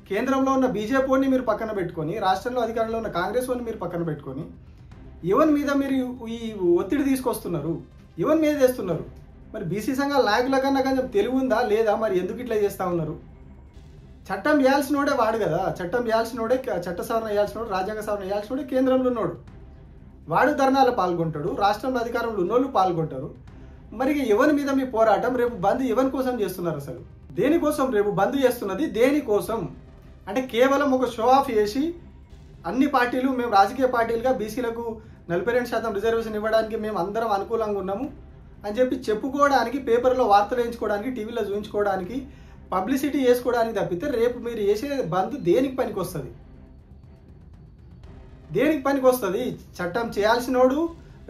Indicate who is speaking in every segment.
Speaker 1: కేంద్రంలో ఉన్న బీజేపీని మీరు పక్కన పెట్టుకొని, రాష్ట్రంలో అధికారంలో ఉన్న కాంగ్రెస్ వాడిని మీరు పక్కన పెట్టుకొని, ఎవరి మీద మీరు ఈ ఒత్తిడి తీసుకొస్తున్నారు? ఎవరి మీద చేస్తున్నారు? మరి బీసీ సంఘాల నాయకుల కన్నా కొంచెం తెలివి ఉందా లేదా? మరి ఎందుకు ఇట్లా చేస్తూ ఉన్నారు? చట్టం చేయాల్సినోడే వాడు కదా. చట్టం చేయాల్సినోడే, చట్ట సవరణ చేయాల్సినోడు, రాజ్యాంగ సవరణ చేయాల్సినోడే కేంద్రంలో ఉన్నాడు. వాడు ధర్నాలు పాల్గొంటాడు, రాష్ట్రంలో అధికారంలో ఉన్నోళ్ళు పాల్గొంటారు. మరి ఎవరి మీద మీ పోరాటం? రేపు బంద్ ఎవరి కోసం చేస్తున్నారు? అసలు దేనికోసం రేపు బంద్ చేస్తున్నది? దేనికోసం? అంటే కేవలం ఒక షో ఆఫ్ చేసి అన్ని పార్టీలు, మేము రాజకీయ పార్టీలుగా బీసీలకు 42% రిజర్వేషన్ ఇవ్వడానికి మేము అందరం అనుకూలంగా ఉన్నాము అని చెప్పి చెప్పుకోవడానికి, పేపర్లో వార్తలు వేయించుకోవడానికి, టీవీలో చూపించుకోవడానికి, పబ్లిసిటీ చేసుకోవడానికి తప్పితే రేపు మీరు చేసే బంద్ దేనికి పనికి వస్తుంది? దేనికి పనికి వస్తుంది? చట్టం చేయాల్సినోడు,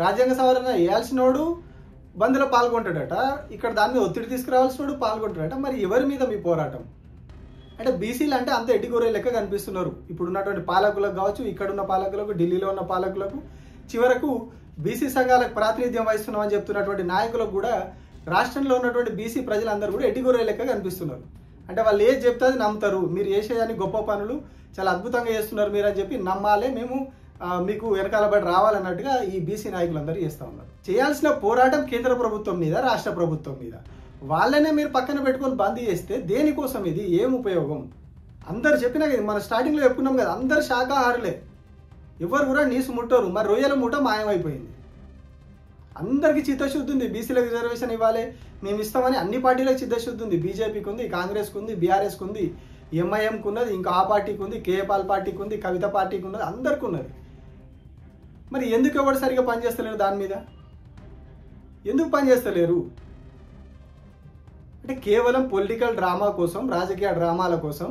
Speaker 1: రాజ్యాంగ సవరణ చేయాల్సినోడు బంద్లో పాల్గొంటాడట, ఇక్కడ దాని మీద ఒత్తిడి తీసుకురావాల్సినోడు పాల్గొంటాడట. మరి ఎవరి మీద మీ పోరాటం? అంటే బీసీలు అంటే అంత ఎడ్డిగొర్రె లెక్క కనిపిస్తున్నారు ఇప్పుడు ఉన్నటువంటి పాలకులకు కావచ్చు, ఇక్కడున్న పాలకులకు, ఢిల్లీలో ఉన్న పాలకులకు, చివరకు బీసీ సంఘాలకు ప్రాతినిధ్యం వహిస్తున్నామని చెప్తున్నటువంటి నాయకులకు కూడా రాష్ట్రంలో ఉన్నటువంటి బీసీ ప్రజలందరూ కూడా ఎడ్డిగొర్రె లెక్క కనిపిస్తున్నారు. అంటే వాళ్ళు ఏది చెప్తే అది నమ్ముతారు. మీరు చేసేదాన్ని గొప్ప పనులు చాలా అద్భుతంగా చేస్తున్నారు మీరు అని చెప్పి నమ్మాలే, మేము మీకు వెనకాల పడి రావాలన్నట్టుగా ఈ బీసీ నాయకులందరూ చేస్తూ ఉన్నారు. చేయాల్సిన పోరాటం కేంద్ర ప్రభుత్వం మీద, రాష్ట్ర ప్రభుత్వం మీద. వాళ్ళనే మీరు పక్కన పెట్టుకొని బంద్ చేస్తే దేనికోసం? ఇది ఏం ఉపయోగం? అందరు చెప్పినా కదా, మన స్టార్టింగ్లో చెప్పుకున్నాం కదా, అందరు శాకాహారులే, ఎవరు కూడా నీసు ముట్టరు. మరి రొయ్యల మూట మాయమైపోయింది. అందరికీ చిత్తశుద్ధి ఉంది, బీసీలకు రిజర్వేషన్ ఇవ్వాలి మేము ఇస్తామని అన్ని పార్టీలకు చిత్తశుద్ధి ఉంది. బీజేపీకి ఉంది, కాంగ్రెస్కి ఉంది, బీఆర్ఎస్కి ఉంది, ఎంఐఎంకి ఉన్నది, ఇంకా ఆ పార్టీకి ఉంది, కేఏపాల్ పార్టీకి ఉంది, కవిత పార్టీకి ఉన్నది, అందరికీ ఉన్నది. మరి ఎందుకు ఎవరు సరిగా పనిచేస్తలేరు? దాని మీద ఎందుకు పనిచేస్తలేరు? అంటే కేవలం పొలిటికల్ డ్రామా కోసం, రాజకీయ డ్రామాల కోసం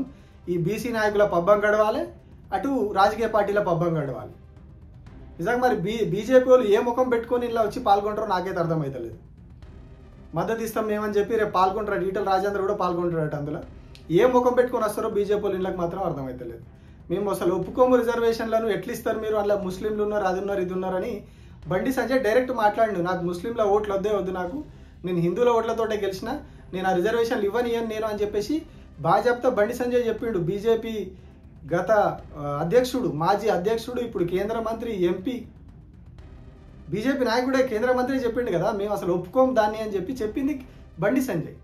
Speaker 1: ఈ బీసీ నాయకుల పబ్బం గడవాలి, అటు రాజకీయ పార్టీల పబ్బం గడవాలి. నిజంగా మరి బీజేపీ వాళ్ళు ఏ ముఖం పెట్టుకొని ఇలా వచ్చి పాల్గొంటారో నాకైతే అర్థమవుతలేదు. మద్దతు ఇస్తాం మేమని చెప్పి రేపు పాల్గొంటారు, ఈటల రాజేంద్ర కూడా పాల్గొంటారట. అందులో ఏ ముఖం పెట్టుకొని వస్తారో బీజేపీ వాళ్ళు ఇళ్ళకి మాత్రం అర్థమవుతలేదు. మేము అసలు ఒప్పుకోము రిజర్వేషన్లను, ఎట్లా ఇస్తారు మీరు? అందులో ముస్లింలు ఉన్నారు, అది ఉన్నారు, ఇది ఉన్నారని బండి సంజయ్ డైరెక్ట్ మాట్లాడిండు. నాకు ముస్లింల ఓట్లు వద్దు నాకు, నేను హిందువుల ఓట్లతోటే గెలిచిన, నేను ఆ రిజర్వేషన్లు ఇవ్వనియను నేను అని చెప్పేసి బాజాప్తా బండి సంజయ్ చెప్పిండు. బీజేపీ గత అధ్యక్షుడు, మాజీ అధ్యక్షుడు, ఇప్పుడు కేంద్ర మంత్రి, ఎంపీ, బీజేపీ నాయకుడే, కేంద్ర మంత్రి చెప్పిండు కదా, మేము అసలు ఒప్పుకోం దాన్ని అని చెప్పి చెప్పింది బండి సంజయ్.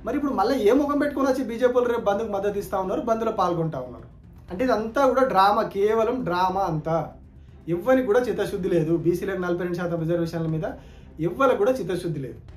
Speaker 1: మరి ఇప్పుడు మళ్ళీ ఏ ముఖం పెట్టుకొని వచ్చి బీజేపీలు రేపు బంద్కు మద్దతు ఇస్తూ ఉన్నారు, బంద్లో పాల్గొంటా ఉన్నారు. అంటే ఇదంతా కూడా డ్రామా, కేవలం డ్రామా అంతా. ఎవ్వరికి కూడా చిత్తశుద్ధి లేదు. బీసీలకు 42% రిజర్వేషన్ల మీద ఎవ్వరికి కూడా చిత్తశుద్ధి లేదు.